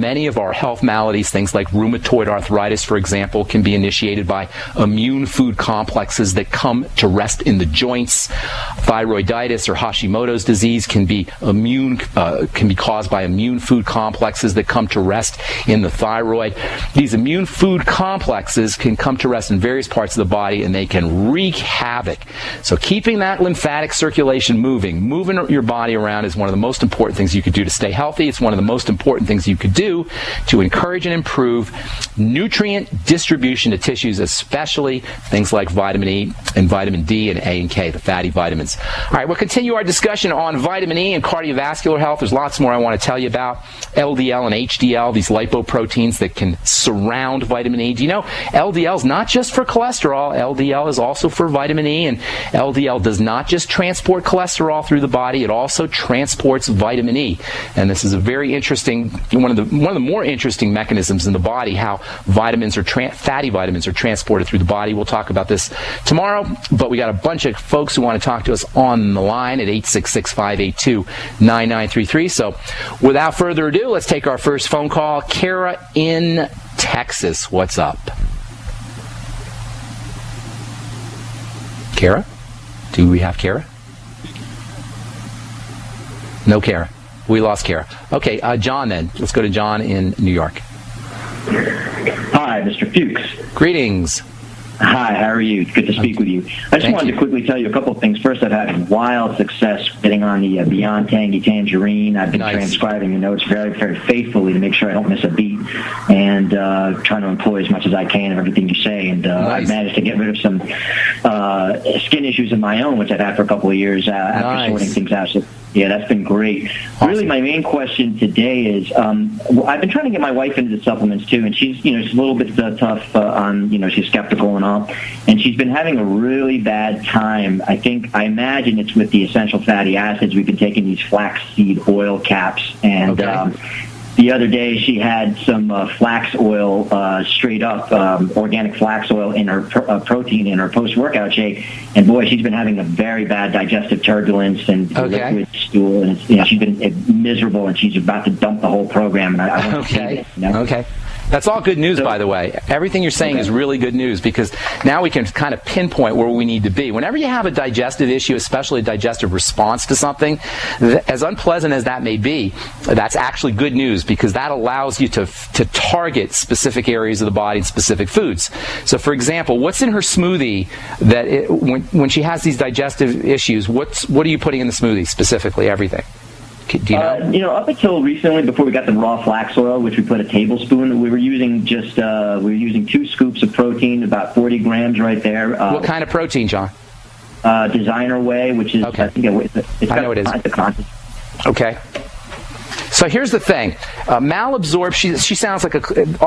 Many of our health maladies, things like rheumatoid arthritis, for example, can be initiated by immune food complexes that come to rest in the joints. Thyroiditis or Hashimoto's disease can be caused by immune food complexes that come to rest in the thyroid. These immune food complexes can come to rest in various parts of the body, and they can wreak havoc. So keeping that lymphatic circulation moving your body around is one of the most important things you could do to stay healthy. It's one of the most important things you could do to encourage and improve nutrient distribution to tissues, especially things like vitamin E and vitamin D and A and K, the fatty vitamins. All right, we'll continue our discussion on vitamin E and cardiovascular health. There's lots more I want to tell you about. LDL and HDL, these lipoproteins that can surround vitamin E. Do you know LDL is not just for cholesterol? LDL is also for vitamin E, and LDL does not just transport cholesterol through the body, it also transports vitamin E. And this is a very interesting, one of the more interesting mechanisms in the body, how fatty vitamins are transported through the body. We'll talk about this tomorrow, but we got a bunch of folks who want to talk to us on the line at 866-582-9933. So without further ado, let's take our first phone call. Kara in Texas, what's up? Kara? Do we have Kara? No Kara. We lost Kara. Okay, John then. Let's go to John in New York. Hi, Mr. Fuchs. Greetings. Hi, how are you? Good to speak with you. I just wanted to quickly tell you a couple of things. First, I've had wild success getting on the Beyond Tangy Tangerine. I've been transcribing the notes very, very faithfully to make sure I don't miss a beat, and trying to employ as much as I can of everything you say. And I've managed to get rid of some skin issues of my own, which I've had for a couple of years after sorting things out. So, yeah, that's been great. Awesome. Really, my main question today is, I've been trying to get my wife into the supplements too, and she's, she's a little bit tough on, she's skeptical and all, and she's been having a really bad time. I imagine it's with the essential fatty acids. We've been taking these flaxseed oil caps, and the other day she had some flax oil, straight up organic flax oil in her protein in her post-workout shake, and boy, she's been having a very bad digestive turbulence and liquid stool, and she's been miserable, and she's about to dump the whole program. And I want to see it. Okay. That's all good news, by the way. Everything you're saying is really good news, because now we can kind of pinpoint where we need to be. Whenever you have a digestive issue, especially a digestive response to something, as unpleasant as that may be, that's actually good news, because that allows you to target specific areas of the body and specific foods. So, for example, what's in her smoothie that when she has these digestive issues, what are you putting in the smoothie specifically? Everything. Do you know? Up until recently, before we got the raw flax oil, which we put a tablespoon, we were using 2 scoops of protein, about 40 grams right there. What kind of protein, John? Designer Whey, which is, I think I know it is. Okay. So here's the thing. Malabsorption, she sounds like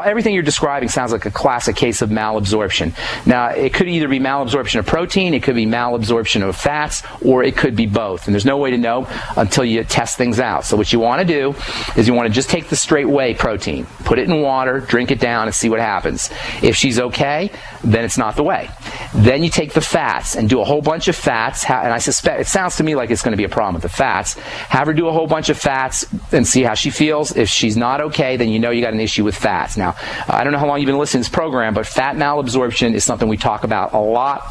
everything you're describing sounds like a classic case of malabsorption. Now, it could either be malabsorption of protein, it could be malabsorption of fats, or it could be both. And there's no way to know until you test things out. So what you want to do is you want to just take the straight whey protein, put it in water, drink it down, and see what happens. If she's okay, then it's not the whey. Then you take the fats and do a whole bunch of fats, and I suspect, it sounds to me like it's going to be a problem with the fats. Have her do a whole bunch of fats and see how she feels. If she's not okay, then you know you got an issue with fats. Now, I don't know how long you've been listening to this program, but fat malabsorption is something we talk about a lot,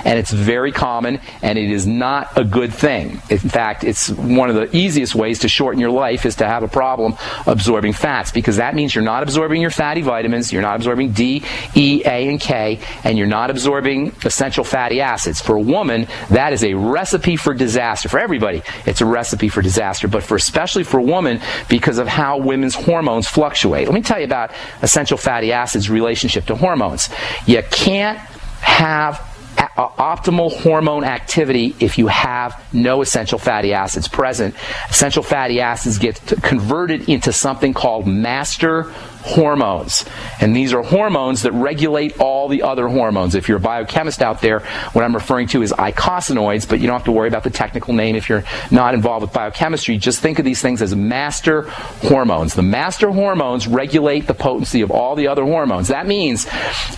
and it's very common, and it is not a good thing. In fact, it's one of the easiest ways to shorten your life is to have a problem absorbing fats, because that means you're not absorbing your fatty vitamins, you're not absorbing D, E, A, and K, and you're not absorbing essential fatty acids. For a woman, that is a recipe for disaster. For everybody, it's a recipe for disaster, but especially for a woman, because of how women's hormones fluctuate. Let me tell you about essential fatty acids' relationship to hormones. You can't have optimal hormone activity if you have no essential fatty acids present. Essential fatty acids get converted into something called master hormones. And these are hormones that regulate all the other hormones. If you're a biochemist out there, what I'm referring to is eicosanoids, but you don't have to worry about the technical name if you're not involved with biochemistry. Just think of these things as master hormones. The master hormones regulate the potency of all the other hormones. That means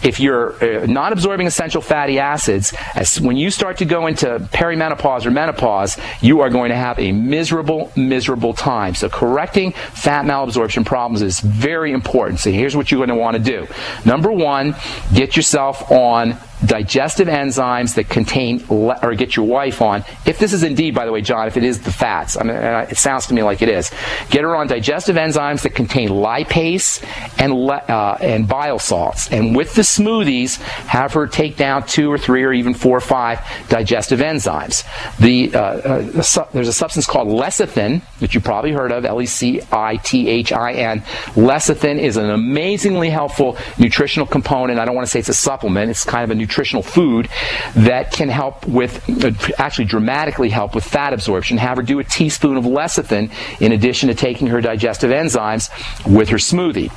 if you're not absorbing essential fatty acids, when you start to go into perimenopause or menopause, you are going to have a miserable, miserable time. So correcting fat malabsorption problems is very important. So here's what you're going to want to do. Number one, get yourself on digestive enzymes that contain, or get your wife on, if this is indeed, by the way, John, if it is the fats, I mean, it sounds to me like it is, get her on digestive enzymes that contain lipase and bile salts. And with the smoothies, have her take down 2 or 3 or even 4 or 5 digestive enzymes. There's a substance called lecithin, that you probably heard of, Lecithin. Lecithin is an amazingly helpful nutritional component. I don't want to say it's a supplement. It's kind of a nutritional food that can help with, actually dramatically help with fat absorption. Have her do a teaspoon of lecithin in addition to taking her digestive enzymes with her smoothie.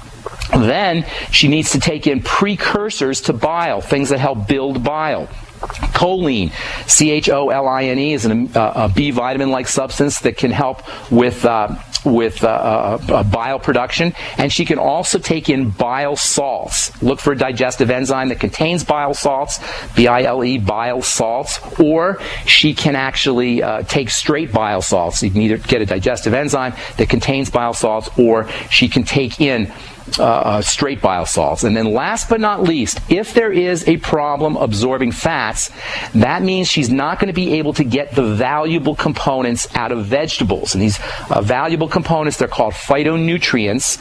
Then she needs to take in precursors to bile, things that help build bile. Choline, choline, is a B vitamin-like substance that can help with bile production, and she can also take in bile salts. Look for a digestive enzyme that contains bile salts, B-I-L-E, bile salts, or she can actually take straight bile salts. You can either get a digestive enzyme that contains bile salts, or she can take in straight bile salts. And then last but not least, if there is a problem absorbing fats, that means she's not going to be able to get the valuable components out of vegetables. And these valuable components, they're called phytonutrients,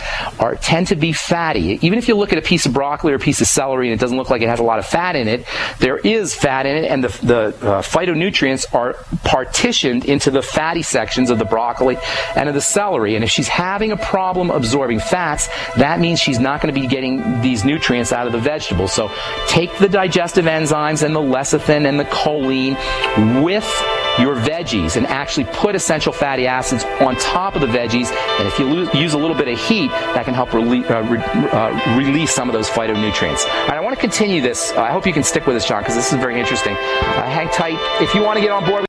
tend to be fatty. Even if you look at a piece of broccoli or a piece of celery and it doesn't look like it has a lot of fat in it, there is fat in it, and the phytonutrients are partitioned into the fatty sections of the broccoli and of the celery. And if she's having a problem absorbing fats, that means she's not going to be getting these nutrients out of the vegetables. So take the digestive enzymes and the lecithin and the choline with your veggies and actually put essential fatty acids on top of the veggies. And if you use a little bit of heat, that can help release some of those phytonutrients. All right, I want to continue this. I hope you can stick with us, John, because this is very interesting. Hang tight. If you want to get on board.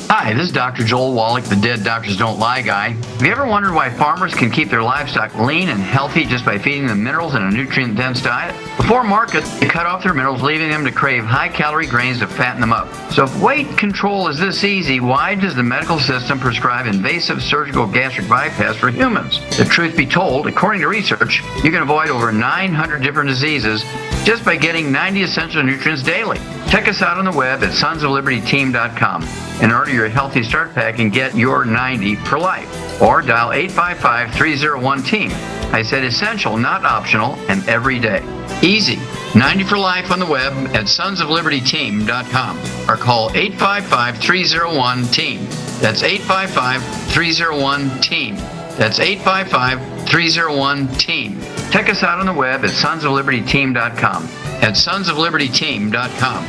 Hi, this is Dr. Joel Wallach, the Dead Doctors Don't Lie guy. Have you ever wondered why farmers can keep their livestock lean and healthy just by feeding them minerals in a nutrient-dense diet? Before market, they cut off their minerals, leaving them to crave high-calorie grains to fatten them up. So if weight control is this easy, why does the medical system prescribe invasive surgical gastric bypass for humans? The truth be told, according to research, you can avoid over 900 different diseases just by getting 90 essential nutrients daily. Check us out on the web at sonsoflibertyteam.com and order your Healthy Start Pack and get your 90 for life. Or dial 855-301-TEAM. I said essential, not optional, and every day. Easy. 90 for life on the web at sonsoflibertyteam.com or call 855-301-TEAM. That's 855-301-TEAM. That's 855-301-TEAM. Check us out on the web at sonsoflibertyteam.com. At sonsoflibertyteam.com.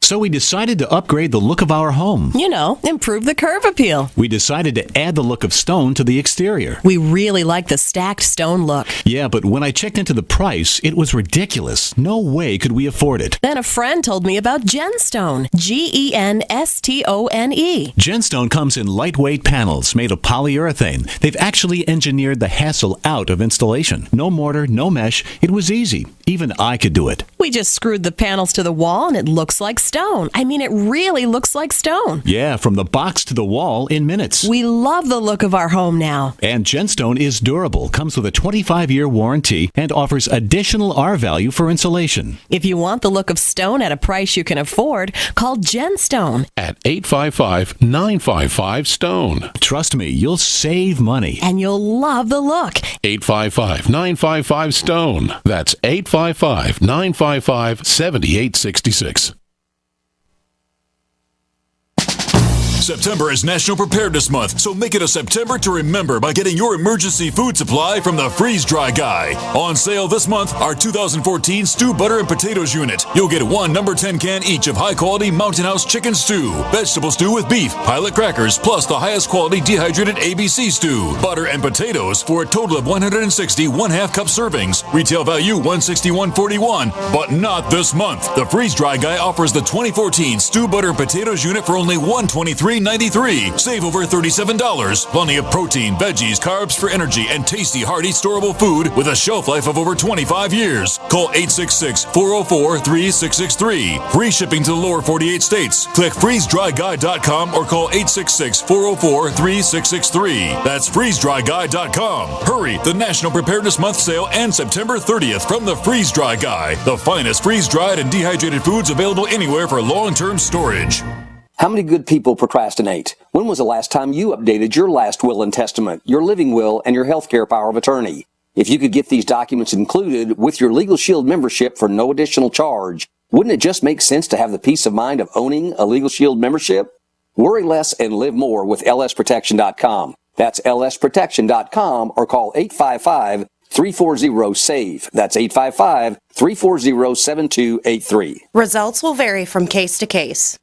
So we decided to upgrade the look of our home. You know, improve the curb appeal. We decided to add the look of stone to the exterior. We really like the stacked stone look. Yeah, but when I checked into the price, it was ridiculous. No way could we afford it. Then a friend told me about Genstone. Genstone. Genstone comes in lightweight panels made of polyurethane. They've actually engineered the hassle out of installation. No mortar, no mesh. It was easy. Even I could do it. We just screwed the panels to the wall and it looks like stone. I mean, it really looks like stone. Yeah, from the box to the wall in minutes. We love the look of our home now. And Genstone is durable, comes with a 25-year warranty, and offers additional R value for insulation. If you want the look of stone at a price you can afford, call Genstone at 855-955-STONE. Trust me, you'll save money. And you'll love the look. 855-955-STONE. That's 855-955-7866. September is National Preparedness Month, so make it a September to remember by getting your emergency food supply from the Freeze Dry Guy. On sale this month, our 2014 Stew Butter and Potatoes unit. You'll get one number 10 can each of high-quality Mountain House chicken stew, vegetable stew with beef, pilot crackers, plus the highest quality dehydrated ABC stew, butter and potatoes for a total of 160 1/2 cup servings. Retail value $161.41, but not this month. The Freeze Dry Guy offers the 2014 Stew Butter and Potatoes unit for only $123.93. Save over $37. Plenty of protein, veggies, carbs for energy, and tasty, hearty, storable food with a shelf life of over 25 years. Call 866-404-3663. Free shipping to the lower 48 states. Click freezedryguy.com or call 866-404-3663. That's freezedryguy.com. Hurry! The National Preparedness Month sale ends September 30th from the Freeze Dry Guy. The finest freeze-dried and dehydrated foods available anywhere for long-term storage. How many good people procrastinate? When was the last time you updated your last will and testament, your living will, and your healthcare power of attorney? If you could get these documents included with your Legal Shield membership for no additional charge, wouldn't it just make sense to have the peace of mind of owning a Legal Shield membership? Worry less and live more with lsprotection.com. That's lsprotection.com or call 855-340-SAVE. That's 855-340-7283. Results will vary from case to case.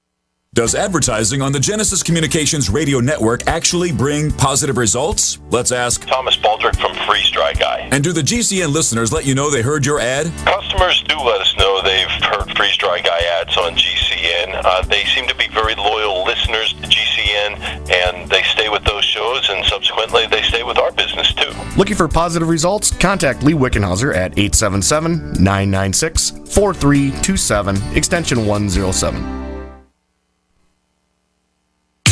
Does advertising on the Genesis Communications radio network actually bring positive results? Let's ask Thomas Baldrick from Freeze Dry Guy. And do the GCN listeners let you know they heard your ad? Customers do let us know they've heard Freeze Dry Guy ads on GCN. They seem to be very loyal listeners to GCN, and they stay with those shows, and subsequently they stay with our business too. Looking for positive results? Contact Lee Wickenhauser at 877-996-4327, extension 107.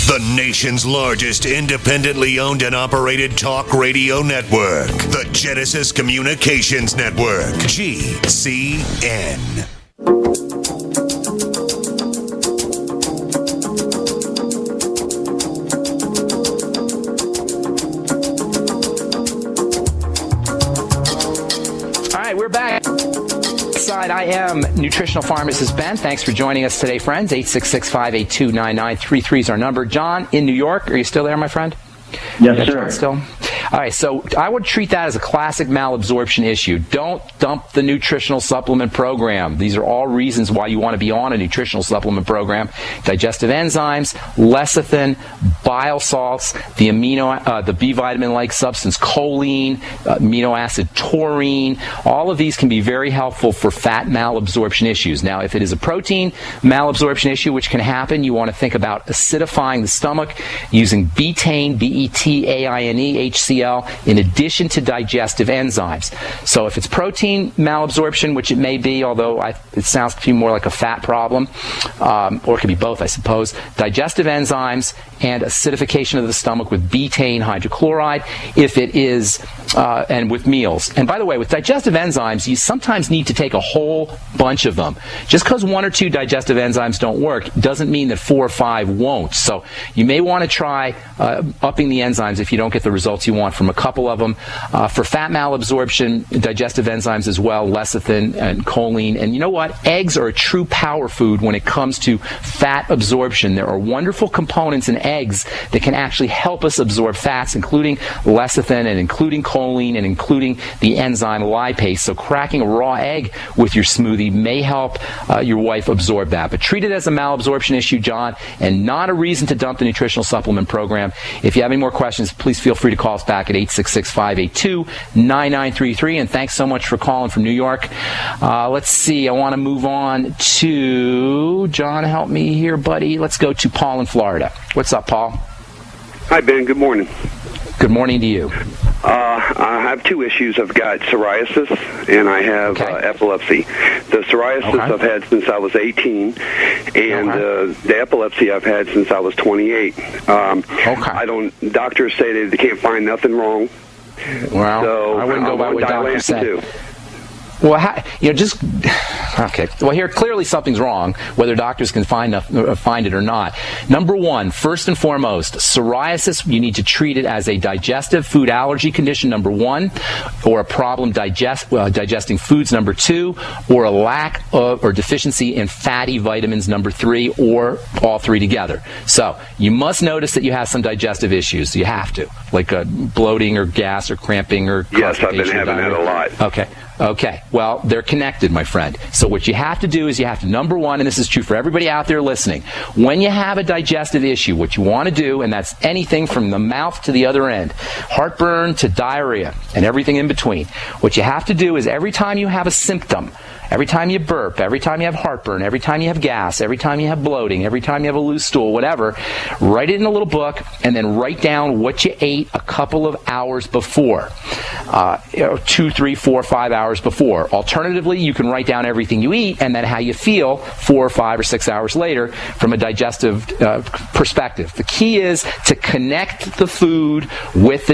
The nation's largest independently owned and operated talk radio network. The Genesis Communications Network. GCN. All right, we're back. I am nutritional pharmacist Ben. Thanks for joining us today, friends. 866-582-9933 is our number. John in New York, are you still there, my friend? Yes, sir. John still? All right, so I would treat that as a classic malabsorption issue. Don't dump the nutritional supplement program. These are all reasons why you want to be on a nutritional supplement program. Digestive enzymes, lecithin, bile salts, the B vitamin-like substance choline, amino acid taurine. All of these can be very helpful for fat malabsorption issues. Now, if it is a protein malabsorption issue, which can happen, you want to think about acidifying the stomach using betaine, B-E-T-A-I-N-E, HCl, in addition to digestive enzymes. So if it's protein malabsorption, which it may be, although it sounds to me more like a fat problem, or it could be both, I suppose, digestive enzymes and acidification of the stomach with betaine hydrochloride, if it is, and with meals. And by the way, with digestive enzymes, you sometimes need to take a whole bunch of them. Just because one or two digestive enzymes don't work doesn't mean that 4 or 5 won't. So you may want to try upping the enzymes if you don't get the results you want from a couple of them. For fat malabsorption, digestive enzymes as well, lecithin and choline. And you know what? Eggs are a true power food when it comes to fat absorption. There are wonderful components in eggs that can actually help us absorb fats, including lecithin and including choline and including the enzyme lipase. So cracking a raw egg with your smoothie may help your wife absorb that. But treat it as a malabsorption issue, John, and not a reason to dump the nutritional supplement program. If you have any more questions, please feel free to call us back at 866-582-9933. And thanks so much for calling from New York. Let's see. I want to move on to John. Help me here, buddy. Let's go to Paul in Florida. What's up, Paul? Hi, Ben. Good morning. Good morning to you. I have 2 issues. I've got psoriasis and I have epilepsy. The psoriasis I've had since I was 18, and the epilepsy I've had since I was 28. Doctors say they can't find nothing wrong. Well, so I wouldn't go by what doctors say. Well, okay. Well, here clearly something's wrong, whether doctors can find it or not. Number one, first and foremost, psoriasis. You need to treat it as a digestive food allergy condition. Number one, or a problem digesting foods. Number two, or a lack of or deficiency in fatty vitamins. Number three, or all three together. So you must notice that you have some digestive issues. You have to, like bloating or gas or cramping or yes, I've been having that a lot. Okay. Well, they're connected, my friend. So what you have to do is you have to, number one, and this is true for everybody out there listening, when you have a digestive issue, what you want to do, and that's anything from the mouth to the other end, heartburn to diarrhea and everything in between, what you have to do is every time you have a symptom, every time you burp, every time you have heartburn, every time you have gas, every time you have bloating, every time you have a loose stool, whatever, write it in a little book and then write down what you ate a couple of hours before. 2, 3, 4, 5 hours before. Alternatively, you can write down everything you eat and then how you feel 4 or 5 or 6 hours later from a digestive perspective. The key is to connect the food with the